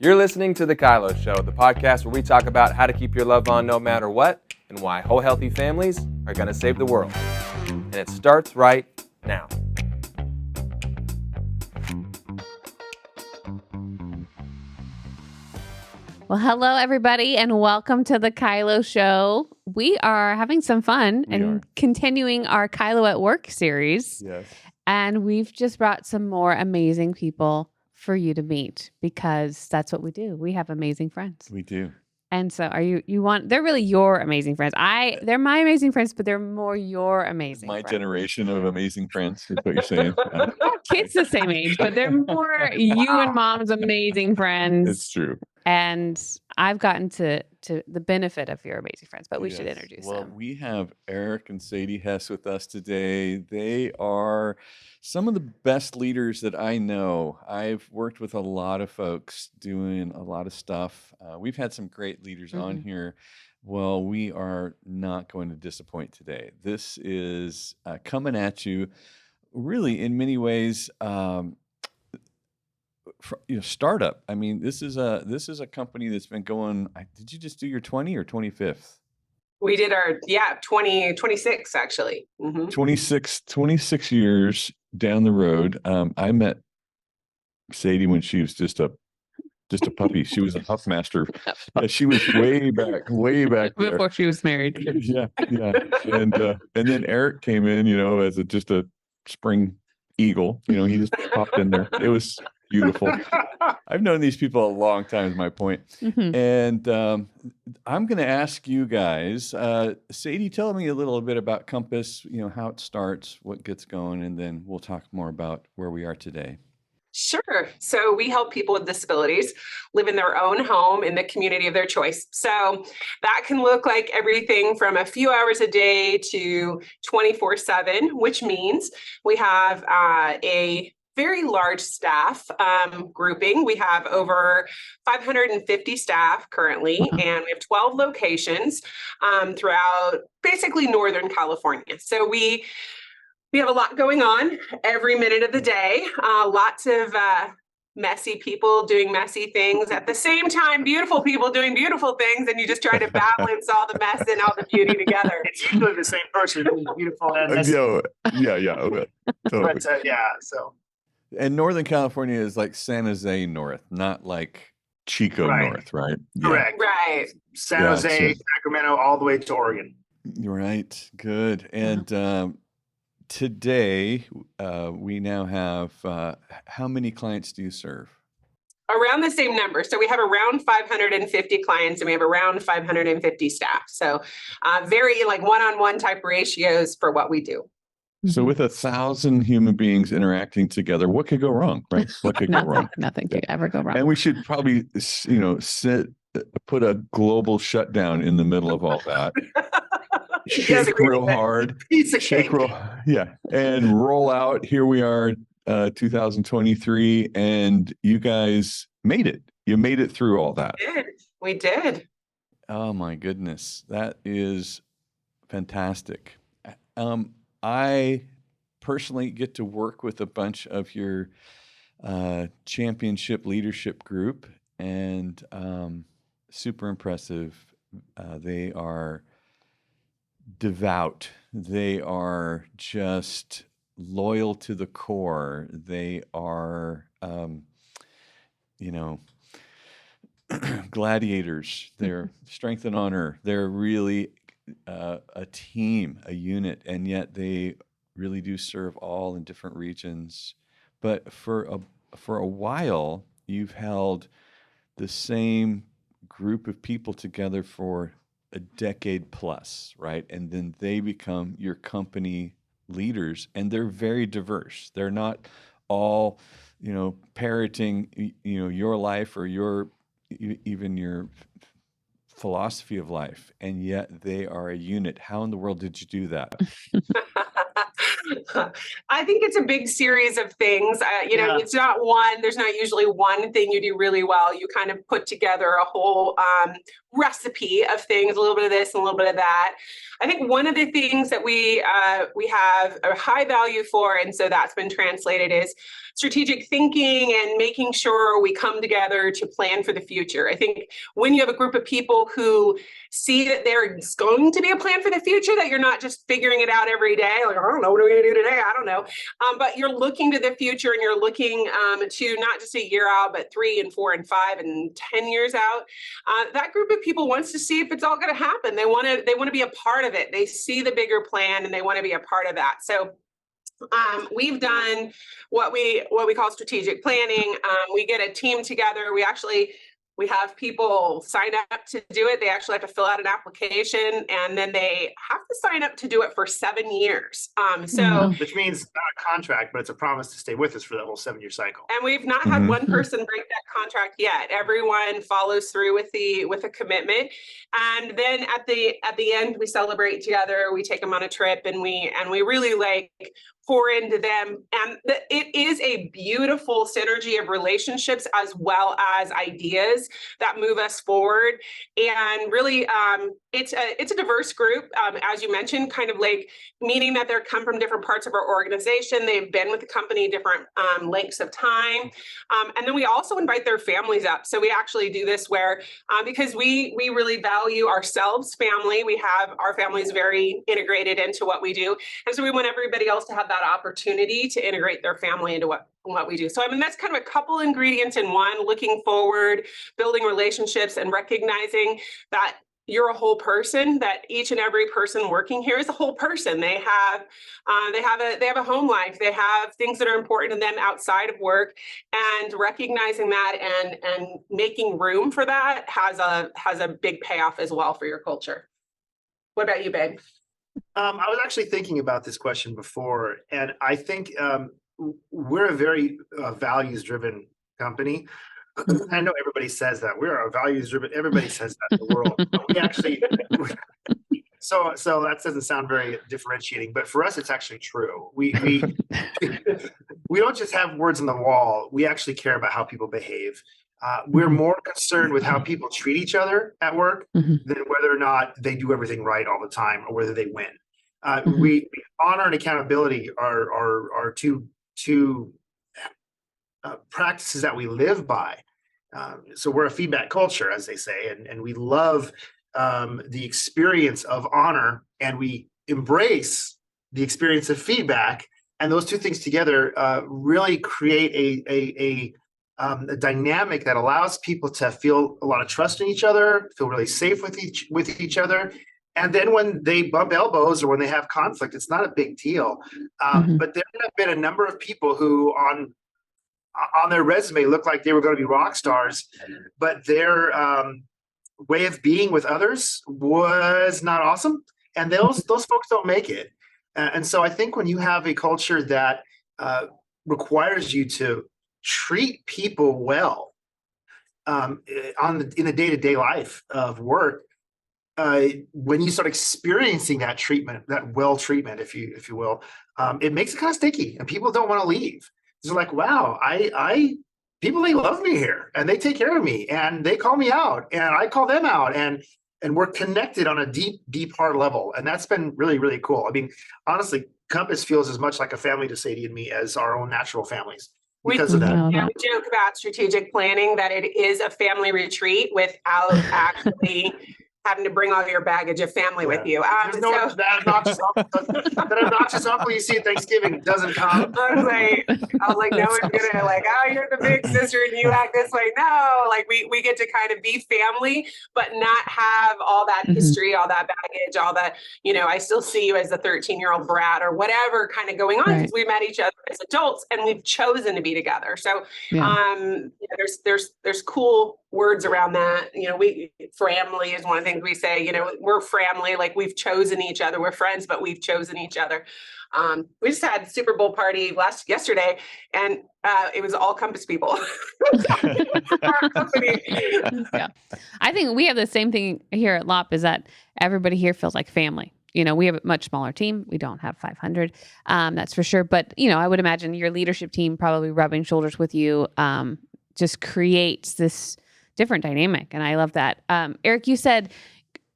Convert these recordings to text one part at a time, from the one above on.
You're listening to The KYLO Show, the podcast where we talk about how to keep your love on no matter what and why whole healthy families are going to save the world. And it starts right now. Well, hello, everybody, and welcome to The KYLO Show. We are having some fun and continuing our KYLO at Work series. Yes. And we've just brought some more amazing people for you to meet because that's what we do. We have amazing friends. We do. And so they're really your amazing friends. They're my amazing friends, but they're more your amazing My friends. generation of amazing friends is what you're saying. Kids the same age, but they're more you and mom's amazing friends. It's true. And I've gotten to the benefit of your amazing friends, but we should introduce them. Well, we have Eric and Sadie Hess with us today. They are some of the best leaders that I know. I've worked with a lot of folks doing a lot of stuff. We've had some great leaders on here. Well, we are not going to disappoint today. This is coming at you really in many ways startup. I mean, this is a company that's been going. Did you just do your 20 or 25th? We did our 26 actually. 26 years down the road. I met Sadie when she was just a puppy. She was a Huffmaster. She was way back there. Before she was married. Yeah. And then Eric came in, as just a spring eagle. He just popped in there. It was beautiful. I've known these people a long time is my point. And I'm going to ask you guys, Sadie, tell me a little bit about Compass, how it starts, what gets going, and then we'll talk more about where we are today. Sure. So we help people with disabilities live in their own home in the community of their choice. So that can look like everything from a few hours a day to 24/7, which means we have a very large staff grouping. We have over 550 staff currently, and we have 12 locations throughout basically Northern California. So we have a lot going on every minute of the day. Lots of messy people doing messy things at the same time, beautiful people doing beautiful things, and you just try to balance all the mess and all the beauty together. It's usually the same person who's beautiful and messy. Yeah. Totally. But so. And Northern California is like San Jose North, not like Chico North, right? Correct. Right. San Jose, Sacramento, all the way to Oregon. You're right. Good. And today we now have, how many clients do you serve? Around the same number. So we have around 550 clients and we have around 550 staff. So very like one-on-one type ratios for what we do. So with 1,000 human beings interacting together, what could go wrong, right? What could go wrong? Nothing could ever go wrong. And we should probably, put a global shutdown in the middle of all that. Shake real hard. Piece of cake. And roll out. Here we are, 2023, and you guys made it. You made it through all that. We did. Oh my goodness, that is fantastic. I personally get to work with a bunch of your championship leadership group, and super impressive. They are devout. They are just loyal to the core. They are, gladiators. They're strength and honor. They're really a team, a unit, and yet they really do serve all in different regions. But for a while, you've held the same group of people together for a decade plus, right? And then they become your company leaders, and they're very diverse. They're not all, parroting, your life or even your philosophy of life, and yet they are a unit. How in the world did you do that? I think it's a big series of things. It's not one, there's not usually one thing you do really well. You kind of put together a whole recipe of things, a little bit of this and a little bit of that. I think one of the things that we have a high value for, and so that's been translated, is strategic thinking and making sure we come together to plan for the future. I think when you have a group of people who see that there's going to be a plan for the future, that you're not just figuring it out every day, like, I don't know, what are we going to do today? I don't know. But you're looking to the future, and you're looking to not just a year out, but 3 and 4 and 5 and 10 years out. That group of people wants to see if it's all going to happen. They want to be a part of it. They see the bigger plan and they want to be a part of that. So we've done what we call strategic planning. We get a team together. We have people sign up to do it. They actually have to fill out an application, and then they have to sign up to do it for 7 years. Which means not a contract, but it's a promise to stay with us for that whole 7-year cycle. And we've not had one person break that contract yet. Everyone follows through with a commitment. And then at the end, we celebrate together. We take them on a trip, and we really pour into them. And it is a beautiful synergy of relationships as well as ideas that move us forward. And really, it's a diverse group, as you mentioned, kind of meaning that they come from different parts of our organization. They've been with the company different lengths of time. And then we also invite their families up. So we actually do this where, because we really value ourselves, family, we have our families very integrated into what we do. And so we want everybody else to have that opportunity to integrate their family into what we do. So, that's kind of a couple ingredients in one: looking forward, building relationships, and recognizing that you're a whole person, that each and every person working here is a whole person. They have a home life. They have things that are important to them outside of work, and recognizing that and making room for that has a big payoff as well for your culture. What about you, babe? I was actually thinking about this question before, and I think we're a very values-driven company. I know everybody says that we're a values-driven. Everybody says that in the world. But we actually, so that doesn't sound very differentiating, but for us, it's actually true. We don't just have words on the wall. We actually care about how people behave. We're more concerned with how people treat each other at work than whether or not they do everything right all the time or whether they win. We honor and accountability are two practices that we live by. So we're a feedback culture, as they say, and we love the experience of honor, and we embrace the experience of feedback. And those two things together really create a dynamic that allows people to feel a lot of trust in each other, feel really safe with each other. And then when they bump elbows or when they have conflict, it's not a big deal. But there have been a number of people who on their resume looked like they were going to be rock stars, but their way of being with others was not awesome. And those folks don't make it. And so I think when you have a culture that requires you to treat people well in the day-to-day life of work, when you start experiencing that treatment, that well treatment, if you will, it makes it kind of sticky, and people don't want to leave. It's like, wow, people, they love me here, and they take care of me, and they call me out, and I call them out, and we're connected on a deep heart level, and that's been really, really cool. I mean, honestly, Compass feels as much like a family to Sadie and me as our own natural families because of that. Yeah, we joke about strategic planning that it is a family retreat without actually having to bring all your baggage of family with you. That obnoxious uncle you see at Thanksgiving doesn't come. I was like, no one's gonna oh, you're the big sister and you act this way. No, we get to kind of be family, but not have all that history, all that baggage, all that, I still see you as a 13-year-old brat or whatever kind of going on, because we met each other as adults and we've chosen to be together. So there's cool words around that. Family is one of the things we say, we're family, like we've chosen each other. We're friends, but we've chosen each other. We just had Super Bowl party yesterday, and it was all Compass people. Our company. Yeah. I think we have the same thing here at LOP, is that everybody here feels like family. we have a much smaller team. We don't have 500, that's for sure. But, I would imagine your leadership team probably rubbing shoulders with you just creates this different dynamic. And I love that. Eric, you said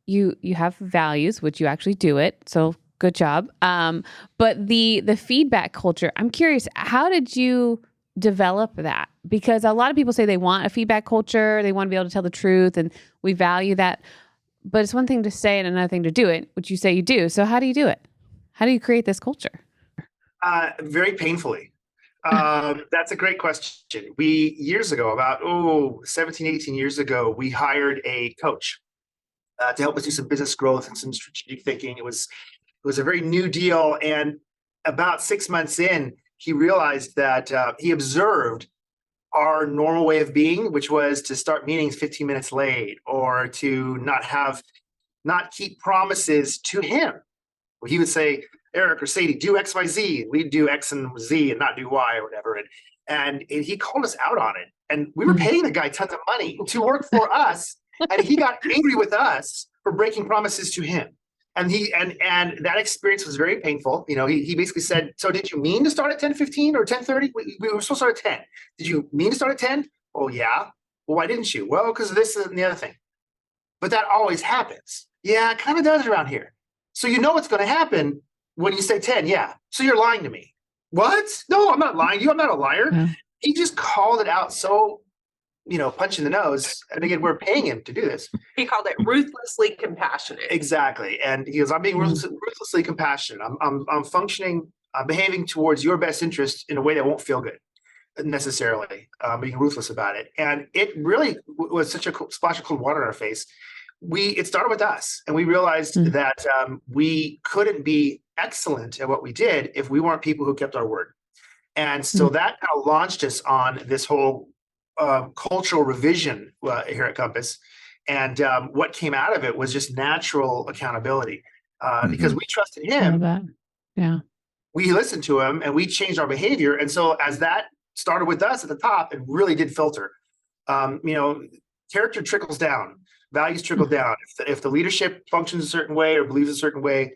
you have values, which you actually do it. So good job. But the feedback culture, I'm curious, how did you develop that? Because a lot of people say they want a feedback culture. They want to be able to tell the truth, and we value that. But it's one thing to say it and another thing to do it, which you say you do. So how do you do it? How do you create this culture? Very painfully. That's a great question. We, years ago, about 17, 18 years ago, we hired a coach to help us do some business growth and some strategic thinking. It was a very new deal. And about 6 months in, he realized that he observed our normal way of being, which was to start meetings 15 minutes late, or to not keep promises to him. He would say, Eric or Sadie, do X, Y, Z. We'd do X and Z and not do Y or whatever. And he called us out on it. And we were paying the guy tons of money to work for us. And he got angry with us for breaking promises to him. And that experience was very painful. He basically said, so did you mean to start at 10:15 or 10:30? We were supposed to start at 10. Did you mean to start at 10? Oh, yeah. Well, why didn't you? Well, because of this and the other thing. But that always happens. Yeah, it kind of does around here. So you know what's going to happen when you say 10. Yeah. So you're lying to me. What? No, I'm not lying to you. I'm not a liar. Yeah. He just called it out so, punch in the nose. And again, we're paying him to do this. He called it ruthlessly compassionate. Exactly. And he goes, I'm being ruthlessly compassionate. I'm functioning, behaving towards your best interest in a way that won't feel good necessarily, being ruthless about it. And it really was such a splash of cold water in our face. It started with us, and we realized that we couldn't be excellent at what we did if we weren't people who kept our word. And so that kind of launched us on this whole cultural revision here at Compass. And what came out of it was just natural accountability because we trusted him. Yeah. We listened to him and we changed our behavior. And so as that started with us at the top, it really did filter. Character trickles down, values trickle down. If the leadership functions a certain way or believes a certain way,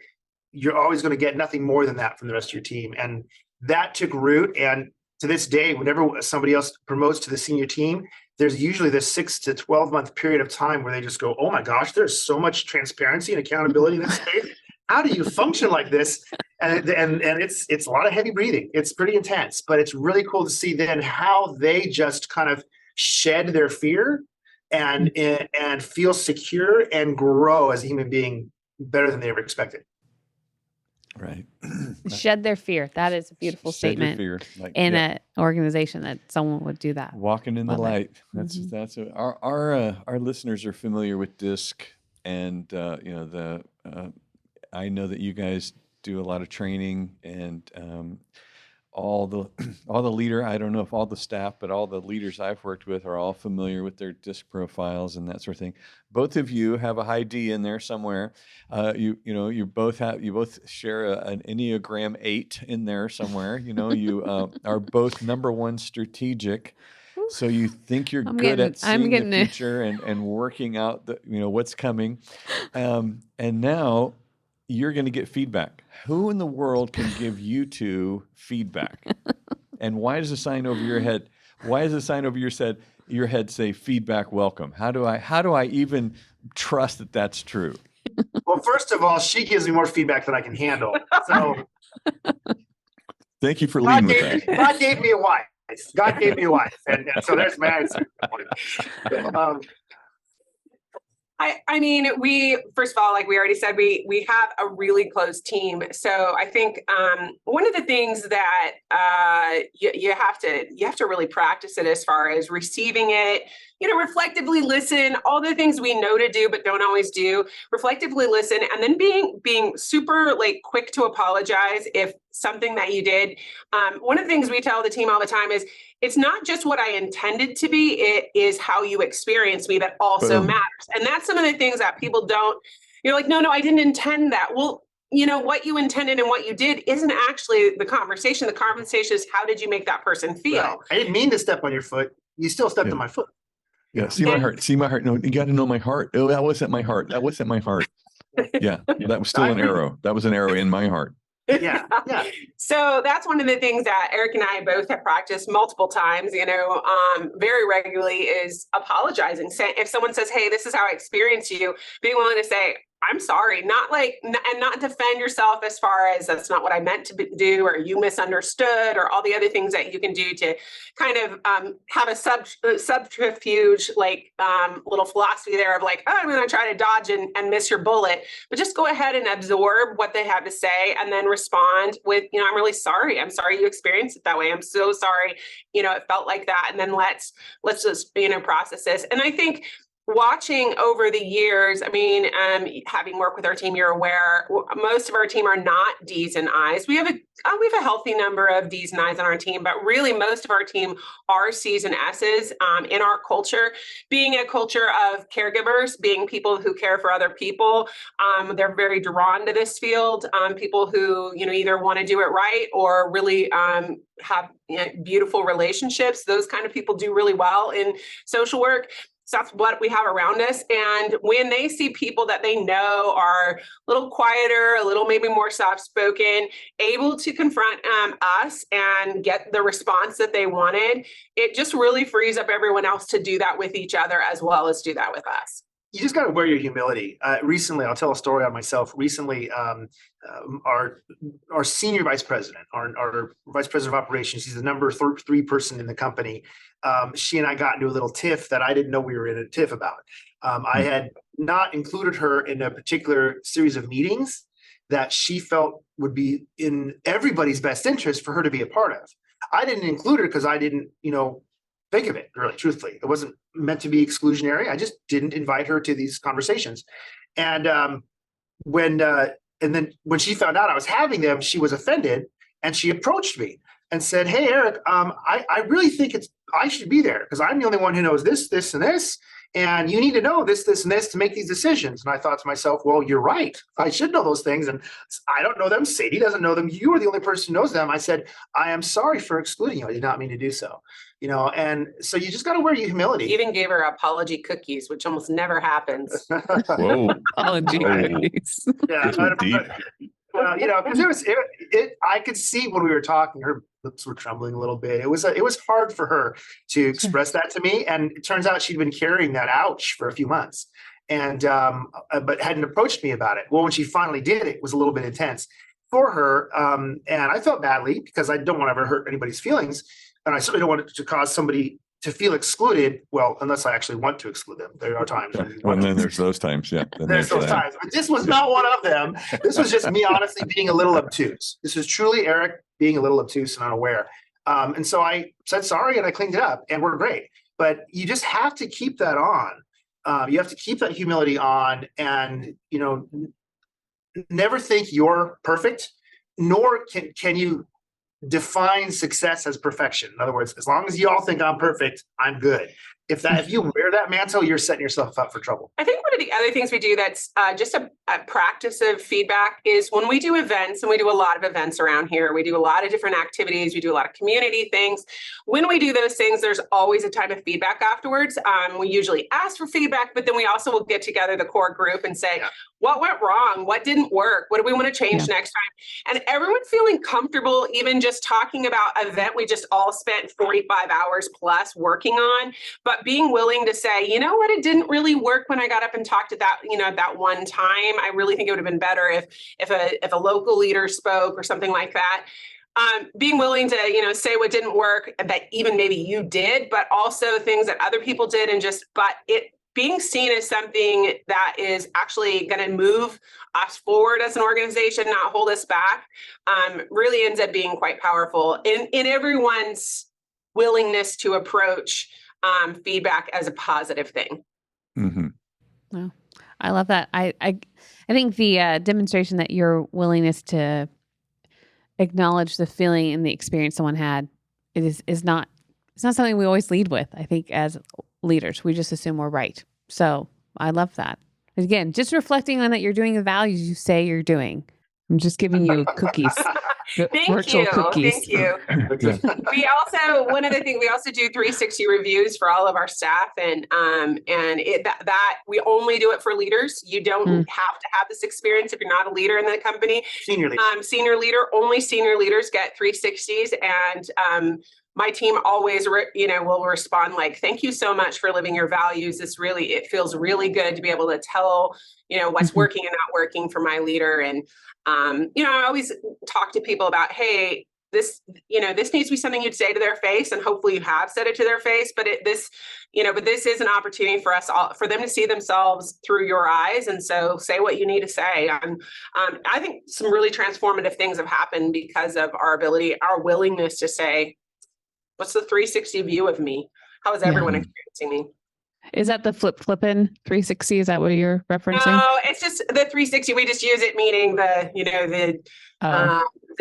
you're always going to get nothing more than that from the rest of your team. And that took root. And to this day, whenever somebody else promotes to the senior team, there's usually this 6 to 12 month period of time where they just go, oh my gosh, there's so much transparency and accountability in this space. How do you function like this? And it's a lot of heavy breathing. It's pretty intense, but it's really cool to see then how they just kind of shed their fear and feel secure and grow as a human being better than they ever expected. Right. Shed their fear. That is a beautiful statement in an organization that someone would do that. Walking in the light. That's our listeners are familiar with DISC, and I know that you guys do a lot of training, and all the leader, I don't know if all the staff, but all the leaders I've worked with are all familiar with their DISC profiles and that sort of thing. Both of you have a high D in there somewhere. You both share an Enneagram 8 in there somewhere. You are both number 1 strategic. So you think you're good at seeing the future and working out what's coming. And now you're going to get feedback. Who in the world can give you two feedback? And why does the sign over your head? Why does the sign over your head say feedback welcome? How do I even trust that that's true? Well, first of all, she gives me more feedback than I can handle. So thank you for leading with that. God gave me a wife. God gave me a wife, and so there's my answer. I mean, we, first of all, like we already said, we have a really close team. So I think one of the things that you have to really practice it as far as receiving it, reflectively listen, all the things we know to do but don't always do, reflectively listen, and then being super quick to apologize if something that you did. One of the things we tell the team all the time is, it's not just what I intended to be, it is how you experience me that also matters. And that's some of the things that people don't, you're like, no, I didn't intend that. Well, what you intended and what you did isn't actually the conversation. The conversation is, how did you make that person feel? Right. I didn't mean to step on your foot. You still stepped on my foot. Yeah. See my heart. No, you got to know my heart. Oh, that wasn't my heart. Yeah, that was still an arrow. That was an arrow in my heart. Yeah. So that's one of the things that Eric and I both have practiced multiple times, very regularly, is apologizing. Say, if someone says, hey, this is how I experience you, being willing to say, I'm sorry, and not defend yourself as far as that's not what I meant to do, or you misunderstood, or all the other things that you can do to kind of have a subterfuge, little philosophy there of like, oh, I'm going to try to dodge and miss your bullet, but just go ahead and absorb what they have to say and then respond with, I'm really sorry. I'm sorry you experienced it that way. I'm so sorry, it felt like that. And then let's just, process this. And I think watching over the years, having worked with our team, you're aware most of our team are not D's and I's. We have a healthy number of D's and I's on our team, but really most of our team are C's and S's in our culture. Being a culture of caregivers, being people who care for other people, they're very drawn to this field. People who either want to do it right or really have beautiful relationships. Those kind of people do really well in social work. So that's what we have around us. And when they see people that they know are a little quieter, a little maybe more soft-spoken, able to confront us and get the response that they wanted, it just really frees up everyone else to do that with each other as well as do that with us. You just got to wear your humility. Recently, I'll tell a story on myself. Recently, our senior vice president, our vice president of operations, he's the number 3 person in the company. She and I got into a little tiff that I didn't know we were in a tiff about. I had not included her in a particular series of meetings that she felt would be in everybody's best interest for her to be a part of. I didn't include her because I didn't, think of it, really, truthfully. It wasn't meant to be exclusionary. I just didn't invite her to these conversations. And then when she found out I was having them, she was offended and she approached me and said, hey, Eric, I really think I should be there because I'm the only one who knows this, this, and this. And you need to know this, this, and this to make these decisions. And I thought to myself, well, you're right. I should know those things. And I don't know them. Sadie doesn't know them. You are the only person who knows them. I said, I am sorry for excluding you. I did not mean to do so. And so you just got to wear your humility. Even gave her apology cookies, which almost never happens. Whoa. Apology cookies. Yeah. Deep. Well, because I could see when we were talking, her lips were trembling a little bit. It was hard for her to express that to me. And it turns out she'd been carrying that ouch for a few months and, but hadn't approached me about it. Well, when she finally did, it was a little bit intense for her. And I felt badly because I don't want to ever hurt anybody's feelings. And I certainly don't want it to cause somebody to feel excluded. Well, unless I actually want to exclude them. There are times. Well, then there's those times. Yeah. There's those times. But this was not one of them. This was just me honestly being a little obtuse. This is truly Eric being a little obtuse and unaware. And so I said sorry and I cleaned it up and we're great. But you just have to keep that on. You have to keep that humility on and, never think you're perfect, nor can you define success as perfection. In other words, as long as you all think I'm perfect, I'm good. If you wear that mantle, you're setting yourself up for trouble. I think one of the other things we do that's just a practice of feedback is when we do events, and we do a lot of events around here, we do a lot of different activities, we do a lot of community things. When we do those things, there's always a time of feedback afterwards. We usually ask for feedback, but then we also will get together the core group and say, what went wrong? What didn't work? What do we want to change next time? And everyone feeling comfortable, even just talking about an event we just all spent 45 hours plus working on, but being willing to say, you know what, it didn't really work when I got up and talked at that, that one time. I really think it would have been better if a local leader spoke or something like that. Being willing to, say what didn't work that even maybe you did, but also things that other people did but it being seen as something that is actually going to move us forward as an organization, not hold us back, really ends up being quite powerful in everyone's willingness to approach feedback as a positive thing. Mm-hmm. Wow. I love that. I think the demonstration that your willingness to acknowledge the feeling and the experience someone had is not something we always lead with. I think as leaders, we just assume we're right. So I love that. Again, just reflecting on that you're doing the values you say you're doing. I'm just giving you cookies. Thank Virtual you. cookies. Thank you. We also, one other thing, we also do 360 reviews for all of our staff, and that we only do it for leaders. You don't have to have this experience if you're not a leader in the company. Senior leader. Senior leader, only senior leaders get 360s, and my team always, will respond like, "Thank you so much for living your values. It feels really good to be able to tell, what's working and not working for my leader." And I always talk to people about, hey, this needs to be something you'd say to their face, and hopefully you have said it to their face. But this is an opportunity for us all, for them to see themselves through your eyes, and so say what you need to say. And I think some really transformative things have happened because of our willingness to say, what's the 360 view of me? How is everyone experiencing me? Is that the flipping 360? Is that what you're referencing? No, it's just the 360. We just use it meaning the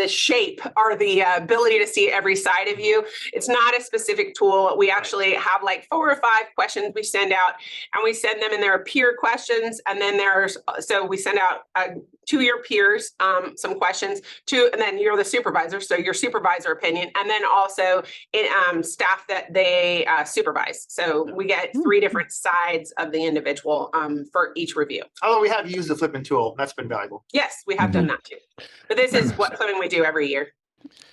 shape or the ability to see every side of you. It's not a specific tool. We actually have like 4 or 5 questions we send out, and we send them, and there are peer questions. And then we send out to your peers some questions, and then you're the supervisor, so your supervisor opinion, and then also staff that they supervise. So we get 3 different sides of the individual for each review. Although we have used the flipping tool, that's been valuable. Yes, we have done that too. But this is what flipping we do every year.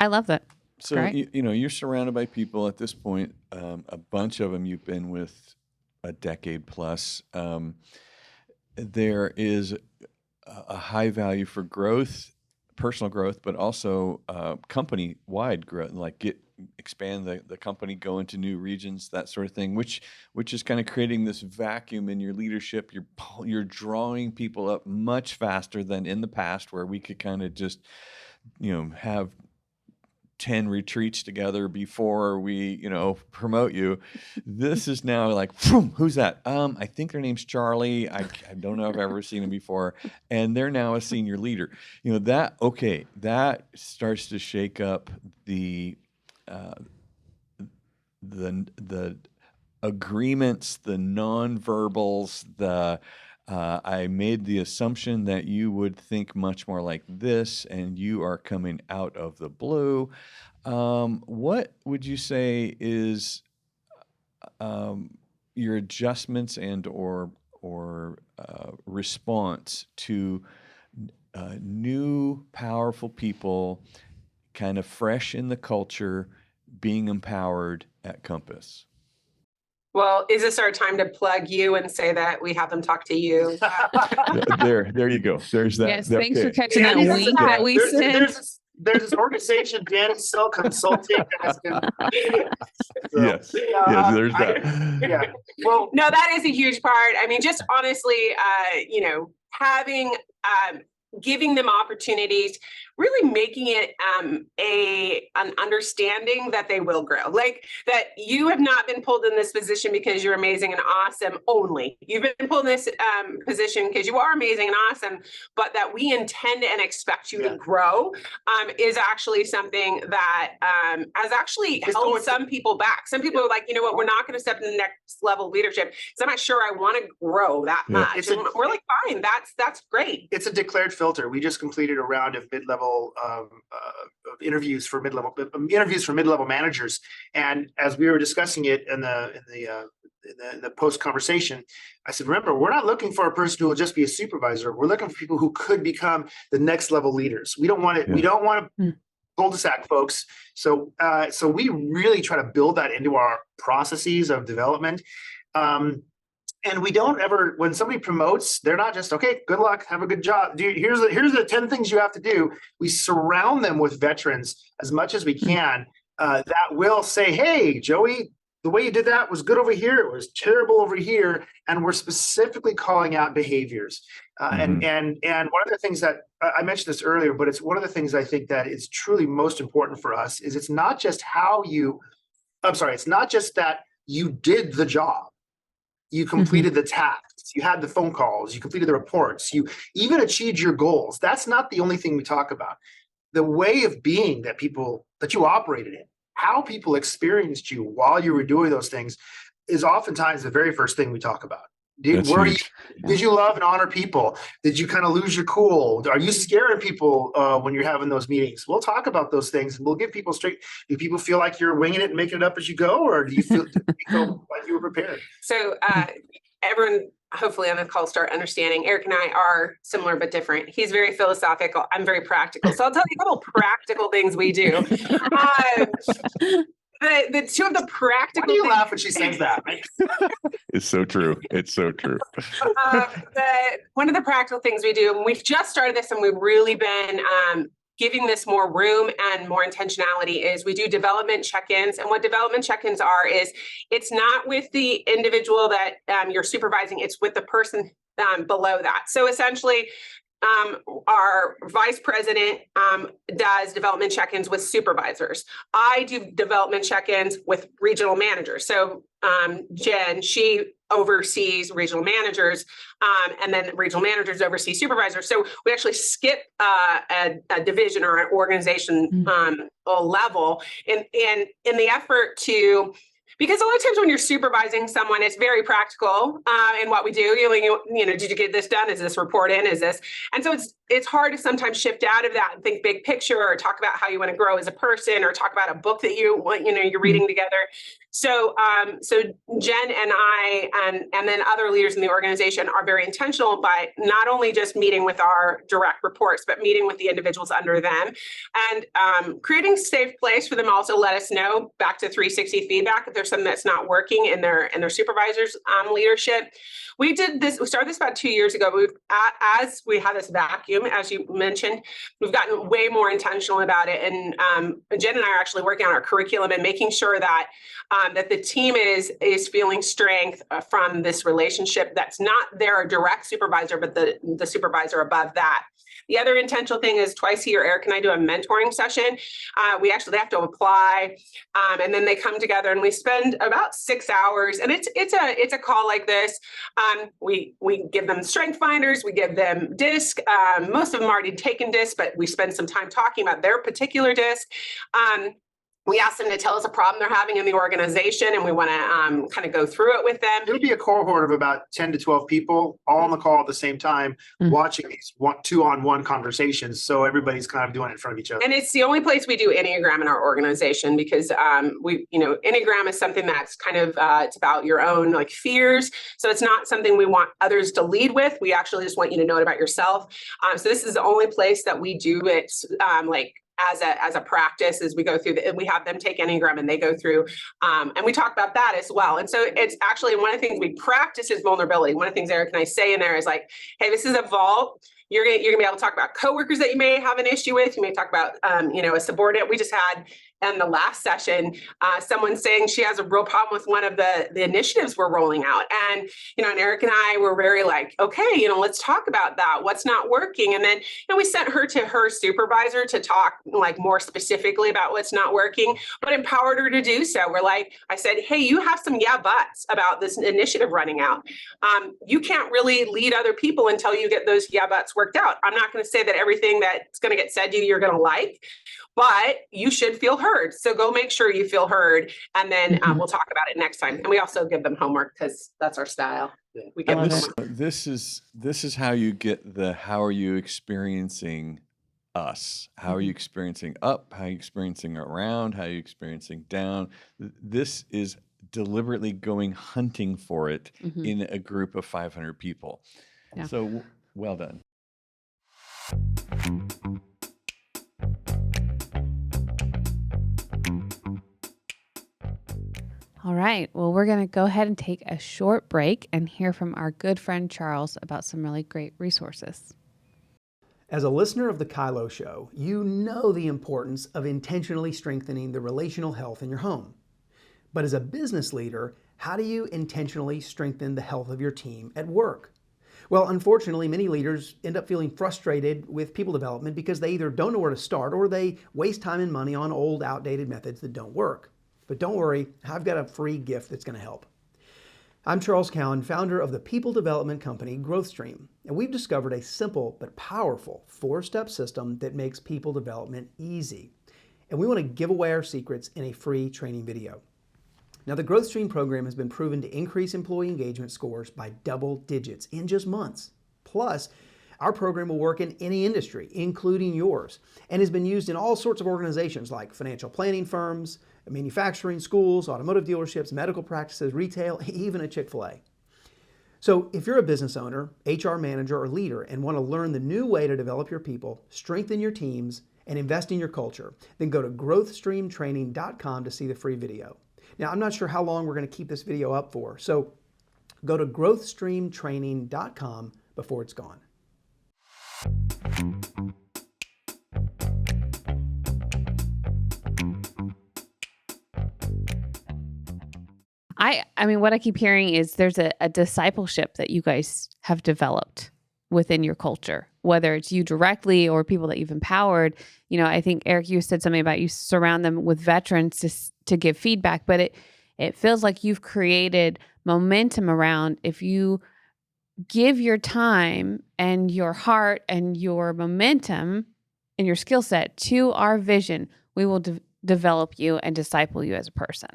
I love that. So, you're surrounded by people at this point, a bunch of them you've been with a decade plus. There is a high value for growth, personal growth, but also company-wide growth, like expand the company, go into new regions, that sort of thing, which is kind of creating this vacuum in your leadership. You're drawing people up much faster than in the past, where we could kind of just, have 10 retreats together before we, promote you. This is now like, who's that? I think their name's Charlie. I don't know if I've ever seen him before. And they're now a senior leader. That starts to shake up the agreements, the nonverbals, I made the assumption that you would think much more like this, and you are coming out of the blue. What would you say is your adjustments and or response to new powerful people, kind of fresh in the culture, being empowered at Compass? Well, is this our time to plug you and say that we have them talk to you? There you go. There's that. Yes, thanks for catching that Yeah, wink that we sent. There's this organization, Danny Cell Consulting. Yes, there's that. Yeah. Well, no, that is a huge part. I mean, just honestly, having, giving them opportunities, really making it an understanding that they will grow, like that you have not been pulled in this position because you're amazing and awesome only. You've been pulled in this position because you are amazing and awesome, but that we intend and expect you to grow is actually something that has actually held some people back. Some people are like, you know what, we're not going to step in the next level of leadership because I'm not sure I want to grow that much. And we're like, fine, that's great. It's a declared filter. We just completed a round of mid-level interviews for mid-level managers, and as we were discussing it in the post conversation, I said, remember, we're not looking for a person who will just be a supervisor. We're looking for people who could become the next level leaders. We don't want it. We don't want to cul-de-sac folks. So we really try to build that into our processes of development. And we don't ever, when somebody promotes, they're not just, okay, good luck, have a good job. Here's the 10 things you have to do. We surround them with veterans as much as we can that will say, hey, Joey, the way you did that was good over here. It was terrible over here. And we're specifically calling out behaviors. And one of the things that I mentioned this earlier, but it's one of the things I think that is truly most important for us is it's not just it's not just that you did the job. You completed the tasks, you had the phone calls, you completed the reports, you even achieved your goals. That's not the only thing we talk about. The way of being that you operated in, how people experienced you while you were doing those things is oftentimes the very first thing we talk about. That's huge. Did you love and honor people? Did you kind of lose your cool? Are you scaring people when you're having those meetings? We'll talk about those things, and we'll give people straight. Do people feel like you're winging it and making it up as you go, or do you feel like you were prepared? So everyone, hopefully on the call, start understanding Eric and I are similar but different. He's very philosophical. I'm very practical. So I'll tell you a couple practical things we do. The two of the practical. Why do you laugh when she says that? It's so true. It's so true. One of the practical things we do, and we've just started this, and we've really been giving this more room and more intentionality, is we do development check-ins. And what development check-ins are is it's not with the individual that you're supervising, it's with the person below that. So essentially, our vice president does development check-ins with supervisors. I do development check-ins with regional managers. So Jen, she oversees regional managers, and then regional managers oversee supervisors. So we actually skip a division or an organization level in the effort to. Because a lot of times when you're supervising someone, it's very practical in what we do. You know, did you get this done? Is this report in? Is this? And so it's hard to sometimes shift out of that and think big picture, or talk about how you want to grow as a person, or talk about a book that you're reading together. So Jen and I and then other leaders in the organization are very intentional by not only just meeting with our direct reports, but meeting with the individuals under them, and creating a safe place for them also let us know, back to 360 feedback, if there's something that's not working in their supervisors' leadership. We started this about 2 years ago. As we had this vacuum, as you mentioned, we've gotten way more intentional about it. And Jen and I are actually working on our curriculum and making sure that that the team is feeling strength from this relationship that's not their direct supervisor, but the supervisor above that. The other intentional thing is twice a year, Eric and I do a mentoring session. They have to apply, and then they come together and we spend about 6 hours. And it's a call like this. We give them strength finders, we give them DISC. Most of them already taken DISC, but we spend some time talking about their particular DISC. We ask them to tell us a problem they're having in the organization, and we want to kind of go through it with them. It'll be a cohort of about 10 to 12 people all on the call at the same time, watching these two-on-one conversations. So everybody's kind of doing it in front of each other. And it's the only place we do Enneagram in our organization, because Enneagram is something that's kind of it's about your own like fears. So it's not something we want others to lead with. We actually just want you to know it about yourself. So this is the only place that we do it as a practice, as we go through we have them take Enneagram and they go through, and we talk about that as well. And so it's actually one of the things we practice is vulnerability. One of the things Eric and I say in there is like, hey, this is a vault. You're gonna be able to talk about coworkers that you may have an issue with. You may talk about a subordinate. We just had in the last session someone saying she has a real problem with one of the initiatives we're rolling out, and and Eric and I were very like, okay, let's talk about that. What's not working? And then we sent her to her supervisor to talk like more specifically about what's not working, but empowered her to do so. I said, hey, you have some buts about this initiative running out. You can't really lead other people until you get those buts worked out. I'm not going to say that everything that's going to get said to you you're going to like, but you should feel heard. So go make sure you feel heard, and then we'll talk about it next time. And we also give them homework because that's our style. We give them homework. This is how you get how are you experiencing us? How are you experiencing up? How are you experiencing around? How are you experiencing down? This is deliberately going hunting for it in a group of 500 people. Yeah. So well done. All right. Well, we're going to go ahead and take a short break and hear from our good friend Charles about some really great resources. As a listener of the KYLO show, you know the importance of intentionally strengthening the relational health in your home. But as a business leader, how do you intentionally strengthen the health of your team at work? Well, unfortunately, many leaders end up feeling frustrated with people development because they either don't know where to start or they waste time and money on old, outdated methods that don't work. But don't worry, I've got a free gift that's going to help. I'm Charles Cowan, founder of the people development company GrowthStream, and we've discovered a simple but powerful 4-step system that makes people development easy. And we want to give away our secrets in a free training video. Now, the Growth Stream program has been proven to increase employee engagement scores by double digits in just months. Plus, our program will work in any industry, including yours, and has been used in all sorts of organizations like financial planning firms, manufacturing, schools, automotive dealerships, medical practices, retail, even a Chick-fil-A. So if you're a business owner, HR manager, or leader and want to learn the new way to develop your people, strengthen your teams, and invest in your culture, then go to growthstreamtraining.com to see the free video. Now, I'm not sure how long we're going to keep this video up for, so go to growthstreamtraining.com before it's gone. I mean, what I keep hearing is there's a discipleship that you guys have developed within your culture, whether it's you directly or people that you've empowered. You know, I think, Eric, you said something about you surround them with veterans to give feedback, but it feels like you've created momentum around if you give your time and your heart and your momentum and your skill set to our vision, we will develop you and disciple you as a person.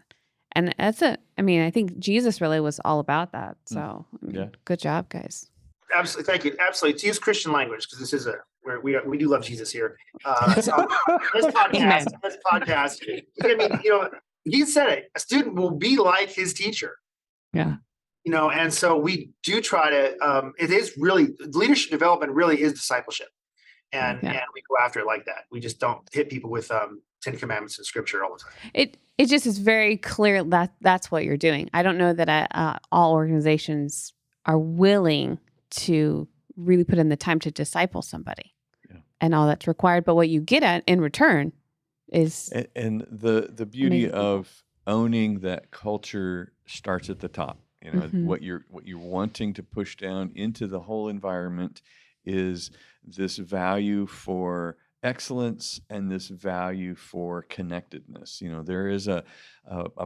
And I think Jesus really was all about that. So Good job, guys. Absolutely. Thank you. Absolutely. To use Christian language, because this is where we do love Jesus here. So this podcast, I mean, he said it, a student will be like his teacher. Yeah. And so we do try to, it is really, leadership development really is discipleship. And we go after it like that. We just don't hit people with Ten Commandments and scripture all the time. It just is very clear that that's what you're doing. I don't know that all organizations are willing to really put in the time to disciple somebody and all that's required. But what you get at in return is and the beauty amazing. Of owning that culture starts at the top. What you're wanting to push down into the whole environment is this value for excellence and this value for connectedness. There is a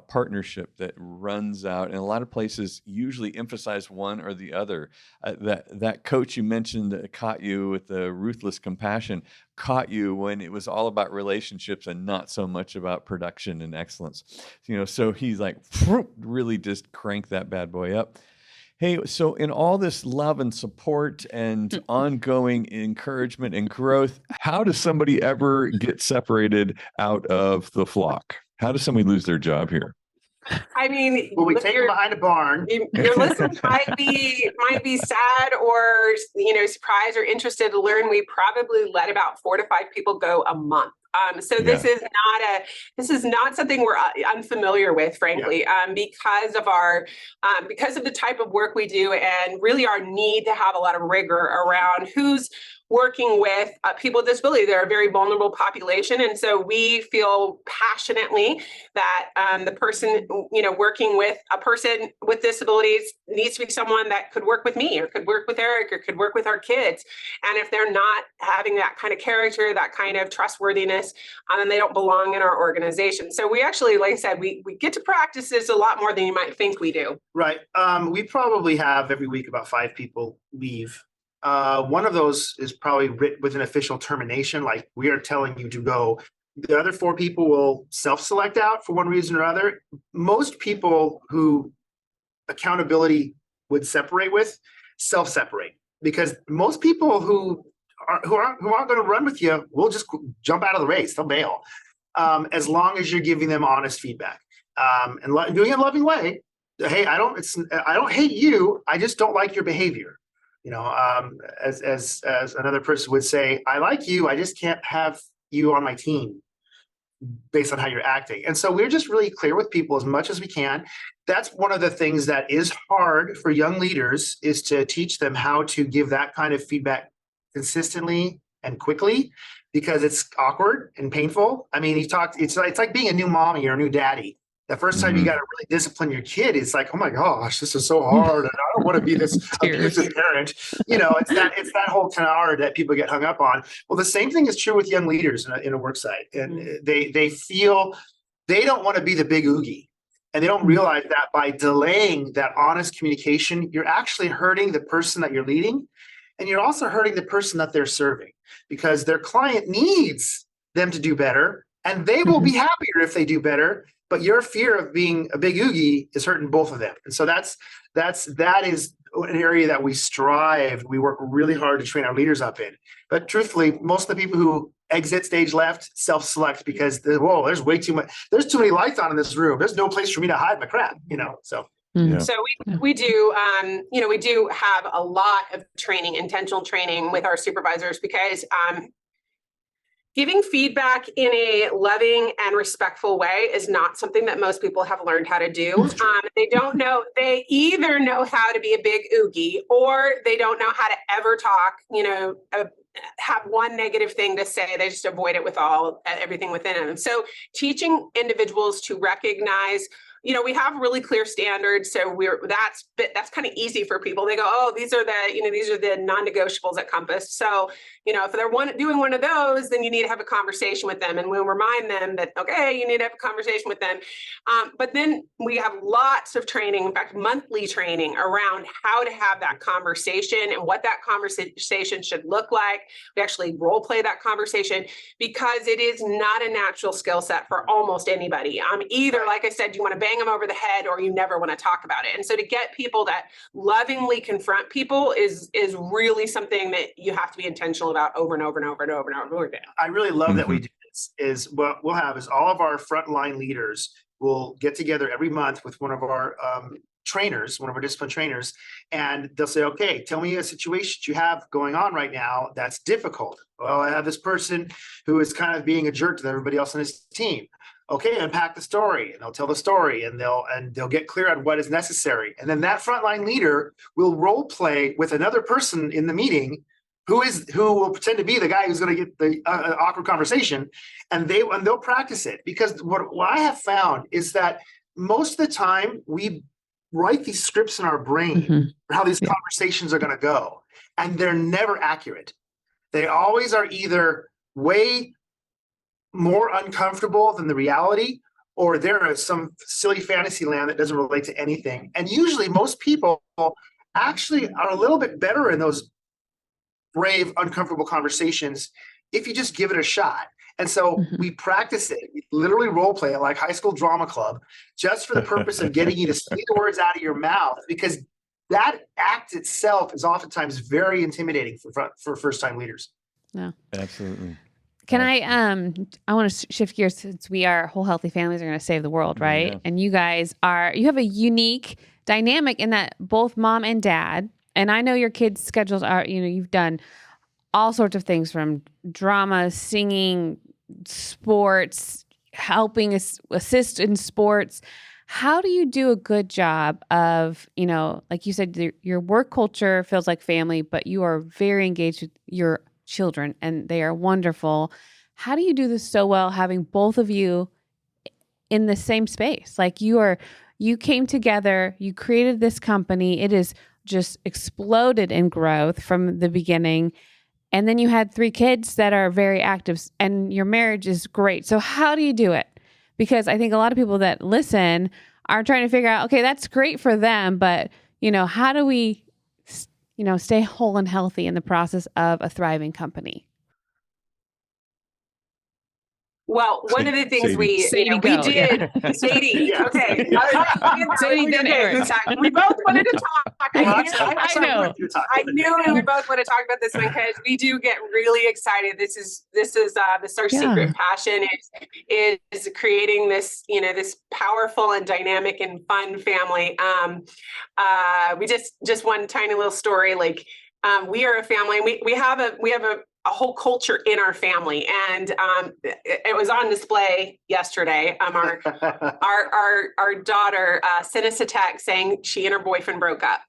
partnership that runs out, and a lot of places usually emphasize one or the other. That coach you mentioned that caught you with the ruthless compassion caught you when it was all about relationships and not so much about production and excellence. So he's like, really just crank that bad boy up. Hey, so in all this love and support and ongoing encouragement and growth, how does somebody ever get separated out of the flock? How does somebody lose their job here? I mean, well, we take them behind a barn. Your listeners might be sad or surprised or interested to learn we probably let about 4 to 5 people go a month. This is not something we're unfamiliar with, frankly, because of the type of work we do and really our need to have a lot of rigor around who's working with people with disability. They're a very vulnerable population. And so we feel passionately that the person, working with a person with disabilities needs to be someone that could work with me or could work with Eric or could work with our kids. And if they're not having that kind of character, that kind of trustworthiness, then they don't belong in our organization. So we actually, like I said, we get to practice this a lot more than you might think we do. Right. We probably have every week about 5 people leave. One of those is probably written with an official termination, like we are telling you to go. The other 4 people will self-select out for one reason or other. Most people who accountability would separate with self-separate, because most people who aren't going to run with you will just jump out of the race. They'll bail, as long as you're giving them honest feedback and doing it in a loving way. Hey, I don't hate you. I just don't like your behavior. As another person would say, I like you, I just can't have you on my team based on how you're acting. And so we're just really clear with people as much as we can. That's one of the things that is hard for young leaders, is to teach them how to give that kind of feedback consistently and quickly, because it's awkward and painful. I mean, it's like being a new mommy or a new daddy. The first time you got to really discipline your kid, it's like, oh my gosh, this is so hard, and I don't want to be this abusive parent. It's that whole canard that people get hung up on. Well, the same thing is true with young leaders in a work site, and they feel they don't want to be the big oogie, and they don't realize that by delaying that honest communication, you're actually hurting the person that you're leading, and you're also hurting the person that they're serving, because their client needs them to do better. And they will be happier if they do better, but your fear of being a big oogie is hurting both of them. And so that is an area that we work really hard to train our leaders up in. But truthfully, most of the people who exit stage left self-select because there's way too much. There's too many lights on in this room. There's no place for me to hide my crap, so. Mhm. So we do, we do have a lot of training, intentional training with our supervisors, because giving feedback in a loving and respectful way is not something that most people have learned how to do. They don't know, they either know how to be a big oogie, or they don't know how to ever talk, have one negative thing to say. They just avoid it with everything within them. So teaching individuals to recognize, we have really clear standards. So that's kind of easy for people. They go, oh, these are the non-negotiables at Compass. So, if they're doing one of those, then you need to have a conversation with them. And we'll remind them that, okay, you need to have a conversation with them. But then we have lots of training, in fact, monthly training around how to have that conversation and what that conversation should look like. We actually role play that conversation, because it is not a natural skill set for almost anybody. Either, like I said, you want to bang them over the head, or you never want to talk about it. And so to get people that lovingly confront people is really something that you have to be intentional about over and over and over and over and over again. I really love that we do this. Is what we'll have is all of our frontline leaders will get together every month with one of our trainers, one of our discipline trainers, and they'll say, okay, tell me a situation you have going on right now that's difficult. Well, I have this person who is kind of being a jerk to everybody else on his team. Okay, unpack the story, and they'll tell the story, and they'll get clear on what is necessary. And then that frontline leader will role play with another person in the meeting who will pretend to be the guy who's going to get the awkward conversation, and they'll practice it. Because what I have found is that most of the time we write these scripts in our brain for how these conversations are going to go, and they're never accurate. They always are either way more uncomfortable than the reality, or there is some silly fantasy land that doesn't relate to anything. And usually most people actually are a little bit better in those brave, uncomfortable conversations if you just give it a shot. And so we practice it. We literally role play it like high school drama club, just for the purpose of getting you to say the words out of your mouth, because that act itself is oftentimes very intimidating for first-time leaders. Yeah, Absolutely. Can I want to shift gears, since we are whole healthy families are going to save the world, right? Yeah. And you guys you have a unique dynamic in that both mom and dad, and I know your kids' schedules are, you've done all sorts of things from drama, singing, sports, helping assist in sports. How do you do a good job of, like you said, your work culture feels like family, but you are very engaged with your children and they are wonderful. How do you do this so well, having both of you in the same space? Like you came together, you created this company. It is just exploded in growth from the beginning. And then you had 3 kids that are very active, and your marriage is great. So how do you do it? Because I think a lot of people that listen are trying to figure out, okay, that's great for them, but how do we stay whole and healthy in the process of a thriving company? Well, one of the things Sadie. we Sadie, did, Sadie, Yeah. okay. Sadie, then Eric. We both wanted to talk. I know. I knew we both want to talk about this one, because we do get really excited. This is our secret passion is creating this, this powerful and dynamic and fun family. We just one tiny little story, like we are a family, and we have a whole culture in our family, and it was on display yesterday. Our daughter sent us a text saying she and her boyfriend broke up,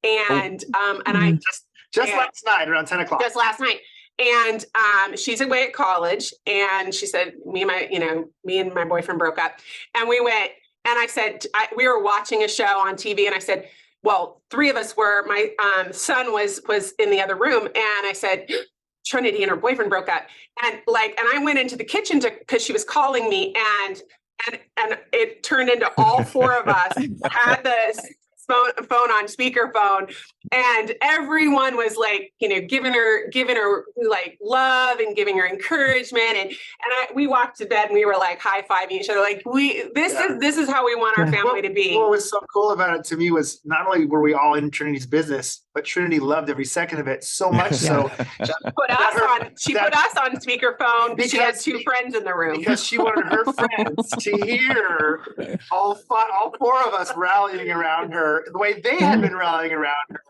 and I just last night around 10 o'clock. Just last night. And she's away at college, and she said, me and my boyfriend broke up. And we went, and I said, we were watching a show on TV, and I said, well, 3 of us were, my son was in the other room. And I said, Trinity and her boyfriend broke up. And I went into the kitchen because she was calling me, and it turned into all 4 of us had the phone on speakerphone, and everyone was like, giving her like love and giving her encouragement, and we walked to bed and we were like high-fiving each other, like this is how we want our family to be. What was so cool about it to me was not only were we all in Trinity's business, but Trinity loved every second of it so much so she put us on speakerphone because she had 2 friends in the room because she wanted her friends to hear all 4 of us rallying around her the way they had been rallying around her.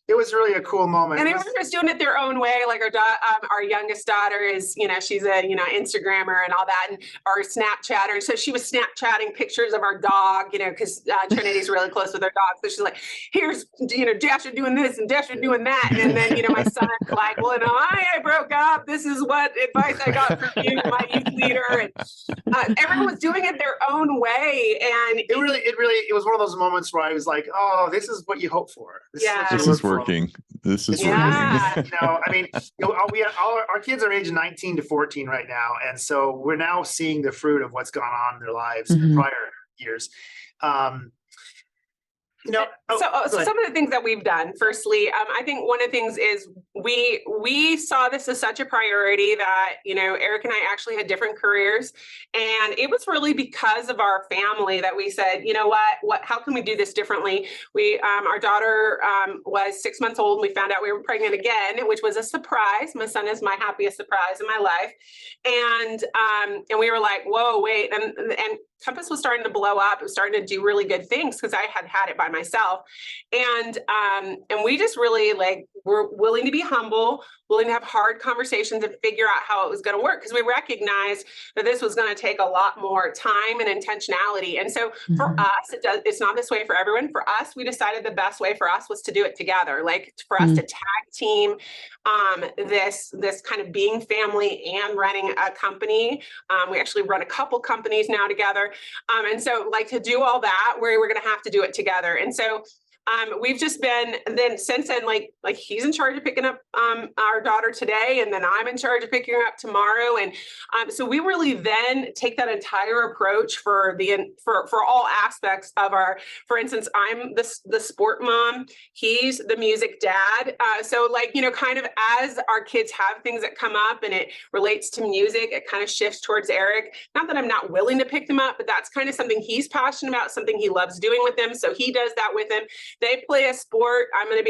It was really a cool moment. And everyone was doing it their own way. Like our youngest daughter is, she's a, Instagrammer and all that, and our Snapchatter. So she was Snapchatting pictures of our dog, because Trinity's really close with her dog. So she's like, here's, Dasher doing this and Dasher doing that. And then, my son's like, well, I broke up. This is what advice I got from you, my youth leader. And everyone was doing it their own way. And it was one of those moments where I was like, oh, this is what you hope for. This is working. This is working. Our kids are age 19 to 14 right now. And so we're now seeing the fruit of what's gone on in their lives in prior years. So some of the things that we've done, firstly, I think one of the things is we saw this as such a priority that, Eric and I actually had different careers. And it was really because of our family that we said, how can we do this differently? Our daughter was 6 months old and we found out we were pregnant again, which was a surprise. My son is my happiest surprise in my life. And we were like, whoa, wait. And Compass was starting to blow up. It was starting to do really good things because I had it by myself. And we just really were willing to be humble, willing to have hard conversations and figure out how it was going to work, because we recognized that this was going to take a lot more time and intentionality. And so for us, it's not this way for everyone. For us, we decided the best way for us was to do it together. Like for us to tag team this kind of being family and running a company. We actually run a couple companies now together. And so to do all that, we're going to have to do it together. And so we've just been since then, like he's in charge of picking up our daughter today, and then I'm in charge of picking her up tomorrow. And so we really then take that entire approach for all aspects of for instance, I'm the sport mom, he's the music dad. So kind of as our kids have things that come up and it relates to music, it kind of shifts towards Eric. Not that I'm not willing to pick them up, but that's kind of something he's passionate about, something he loves doing with them. So he does that with them. They play a sport. I'm going to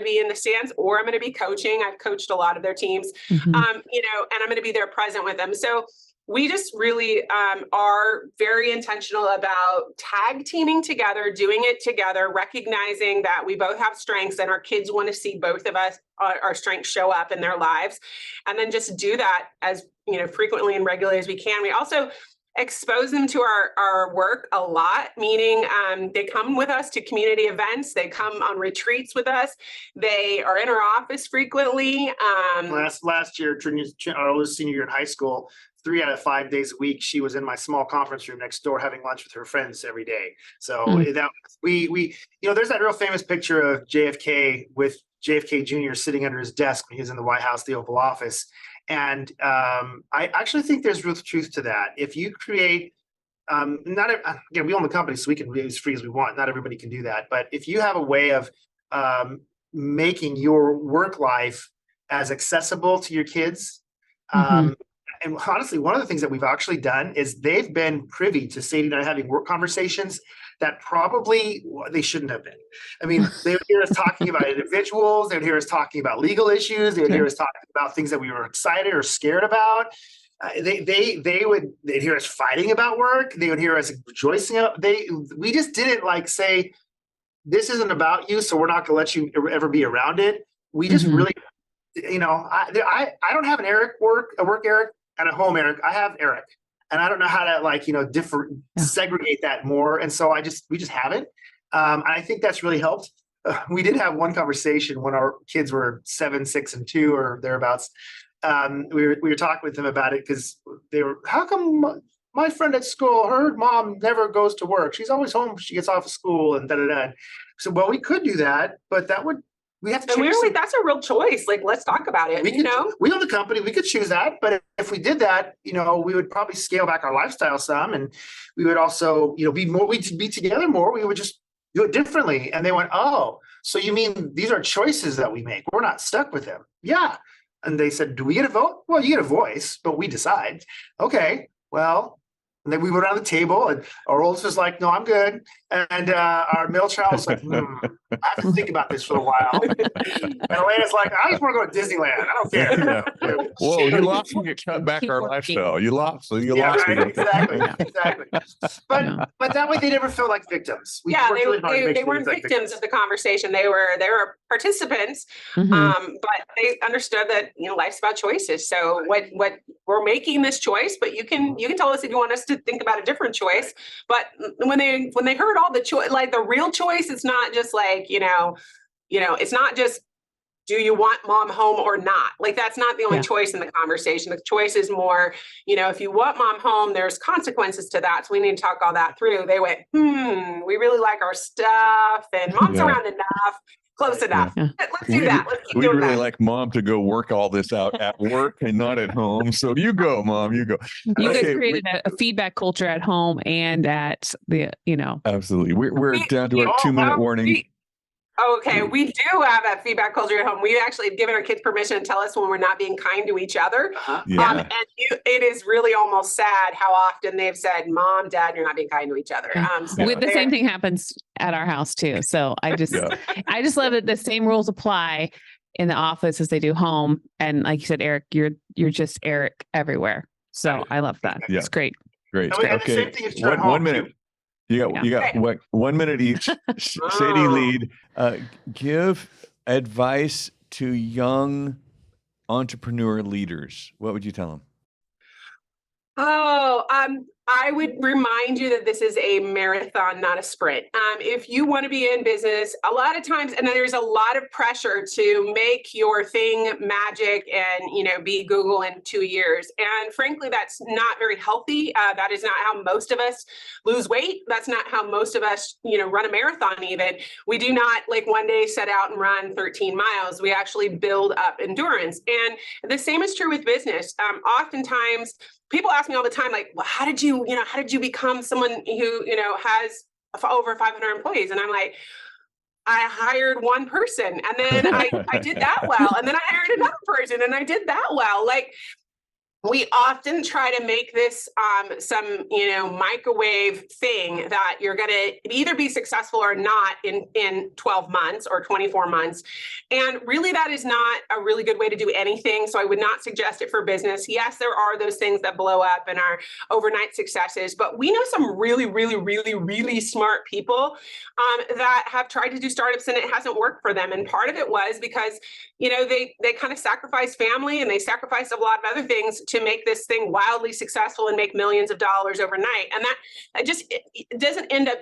be in the stands, or I'm going to be coaching. I've coached a lot of their teams, and I'm going to be there present with them. So we just really are very intentional about tag teaming together, doing it together, recognizing that we both have strengths and our kids want to see both of us, our strengths show up in their lives, and then just do that as frequently and regularly as we can. We also expose them to our work a lot, meaning they come with us to community events. They come on retreats with us. They are in our office frequently. Last year, our oldest senior year in high school, 3 out of 5 days a week, she was in my small conference room next door having lunch with her friends every day. So that we there's that real famous picture of JFK with JFK Jr. sitting under his desk when he was in the White House, the Oval Office. And I actually think there's real truth to that. If you create, we own the company, so we can be as free as we want. Not everybody can do that. But if you have a way of making your work life as accessible to your kids, and honestly, one of the things that we've actually done is they've been privy to Sadie and I having work conversations that probably they shouldn't have been. I mean, they would hear us talking about individuals. They would hear us talking about legal issues. They would hear us talking about things that we were excited or scared about. They'd hear us fighting about work. They would hear us rejoicing. We just didn't say, this isn't about you, so we're not going to let you ever be around it. We just really, I don't have a work Eric and a home Eric. I have Eric. And I don't know how to segregate that more. And so we just haven't. And I think that's really helped. We did have one conversation when our kids were 7, 6, and 2 or thereabouts. We were talking with them about it because they were, how come my friend at school, her mom never goes to work? She's always home. She gets off of school and da-da-da. So, well, we could do that, but we have to change. That's a real choice. Let's talk about it. We own the company. We could choose that, but if we did that, we would probably scale back our lifestyle some, and we would also, we'd be together more. We would just do it differently. And they went, oh, so you mean these are choices that we make? We're not stuck with them. Yeah. And they said, do we get a vote? Well, you get a voice, but we decide. Okay, well, and then we went around the table, and our oldest was like, no, I'm good. And our middle child was like, I have to think about this for a while. And Elena's like, I just want to go to Disneyland. I don't care. Yeah. Whoa, you lost when you cut back Keep our working. lifestyle. You lost. So you Yeah, lost. right, again. exactly. But that way they never feel like victims. We Yeah, worked really hard to make they sure weren't like victims of the conversation. They were participants, but they understood that life's about choices. So what we're making this choice, but you can tell us if you want us to think about a different choice. But when they heard all the choice, like the real choice, it's not just like it's not just, do you want mom home or not? Like, that's not the only choice in the conversation. The choice is more, if you want mom home, there's consequences to that. So we need to talk all that through. They went, we really like our stuff, and mom's around enough, close enough. Yeah. Let's do that. Let's keep We'd doing really that. like mom to go work all this out at work and not at home. So you go, mom, you go. You guys Okay, created a feedback culture at home and at the, Absolutely. We're down to our Oh, 2-minute warning. Okay, we do have a feedback culture at home. We actually have given our kids permission to tell us when we're not being kind to each other. Yeah. And it is really almost sad how often they've said, Mom, Dad, you're not being kind to each other. the same thing happens at our house too. So I just love that the same rules apply in the office as they do home. And like you said, Eric, you're just Eric everywhere. So I love that. Yeah. It's great. Great. And the Okay. same thing is true at One home, minute. too. You got what? 1 minute each. Sadie, lead. Give advice to young entrepreneur leaders. What would you tell them? I would remind you that this is a marathon, not a sprint. If you want to be in business, a lot of times, and there's a lot of pressure to make your thing magic and, be Google in 2 years. And frankly, that's not very healthy. That is not how most of us lose weight. That's not how most of us, run a marathon even. We do not like one day set out and run 13 miles. We actually build up endurance. And the same is true with business. Oftentimes, people ask me all the time, like, well, how did you become someone who, has over 500 employees? And I'm like, I hired one person, and then I did that well. And then I hired another person, and I did that well. Like, we often try to make this some, microwave thing that you're going to either be successful or not in 12 months or 24 months. And really, that is not a really good way to do anything. So I would not suggest it for business. Yes, there are those things that blow up and are overnight successes, but we know some really, really, really, really smart people that have tried to do startups and it hasn't worked for them. And part of it was because, they kind of sacrificed family and they sacrificed a lot of other things to make this thing wildly successful and make millions of dollars overnight. And that just it doesn't end up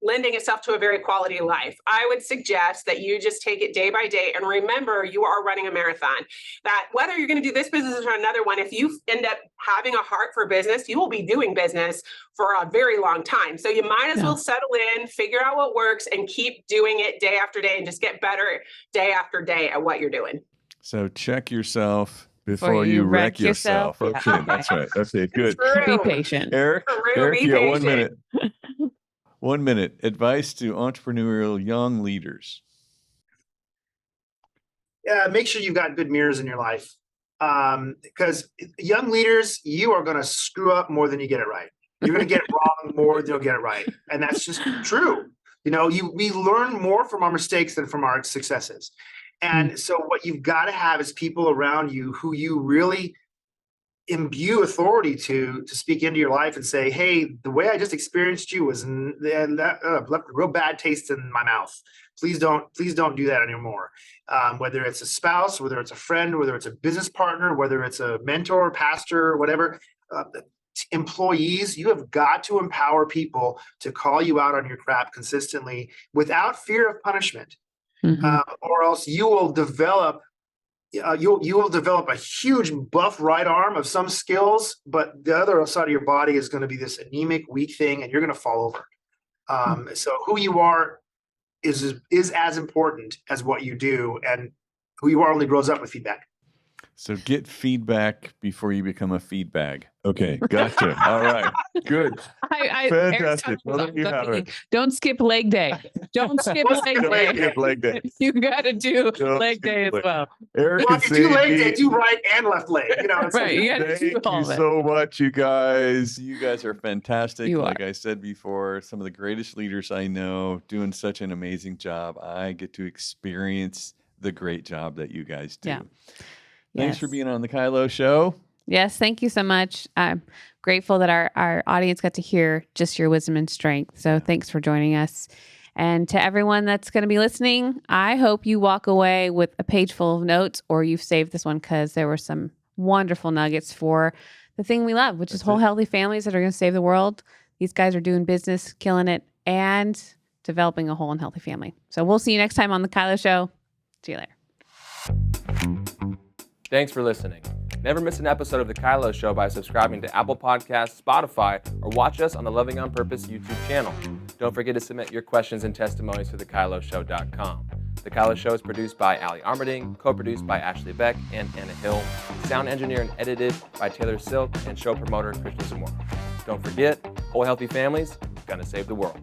lending itself to a very quality life. I would suggest that you just take it day by day and remember you are running a marathon, that whether you're going to do this business or another one, if you end up having a heart for business, you will be doing business for a very long time. So you might as well settle in, figure out what works, and keep doing it day after day and just get better day after day at what you're doing. So check yourself before you wreck yourself. Yeah. Okay, that's right. Okay, good. Be patient. Eric, Really you got 1 patient. minute. 1 minute. Advice to entrepreneurial young leaders. Make sure you've got good mirrors in your life. Because young leaders, you are going to screw up more than you get it right. You're going to get it wrong more than you'll get it right. And that's just true. We learn more from our mistakes than from our successes. And so what you've got to have is people around you who you really imbue authority to speak into your life and say, hey, the way I just experienced you was that left a real bad taste in my mouth. Please don't do that anymore. Whether it's a spouse, whether it's a friend, whether it's a business partner, whether it's a mentor, pastor, whatever, employees, you have got to empower people to call you out on your crap consistently without fear of punishment. Or else you will develop a huge buff right arm of some skills, but the other side of your body is going to be this anemic, weak thing, and you're going to fall over. So who you are is as important as what you do, and who you are only grows up with feedback. So get feedback before you become a feedbag. Okay, gotcha. All right, good. Fantastic. Well, there you have it. Don't skip leg day. Don't skip leg Don't day. skip leg day. You got to do Don't leg skip day as leg. well. Eric Well, and if you do leg day, Sadie, do right and left leg. You know, it's Right. You got to do thank all you of it. so much, you guys. You guys are fantastic. You Like I said before, some of the greatest leaders I know, doing such an amazing job. I get to experience the great job that you guys do. Yeah. Thanks Yes. for being on the KYLO show. Yes, thank you so much. I'm grateful that our audience got to hear just your wisdom and strength. So thanks for joining us. And to everyone that's going to be listening, I hope you walk away with a page full of notes, or you've saved this one because there were some wonderful nuggets for the thing we love, which is whole healthy families that are going to save the world. These guys are doing business, killing it, and developing a whole and healthy family. So we'll see you next time on the KYLO Show. See you later. Thanks for listening. Never miss an episode of The KYLO Show by subscribing to Apple Podcasts, Spotify, or watch us on the Loving on Purpose YouTube channel. Don't forget to submit your questions and testimonies to thekyloshow.com. The KYLO Show is produced by Ali Armerding, co-produced by Ashley Beck and Anna Hill, sound engineered and edited by Taylor Silk, and show promoter Krishna Zamora. Don't forget, whole healthy families gonna save the world.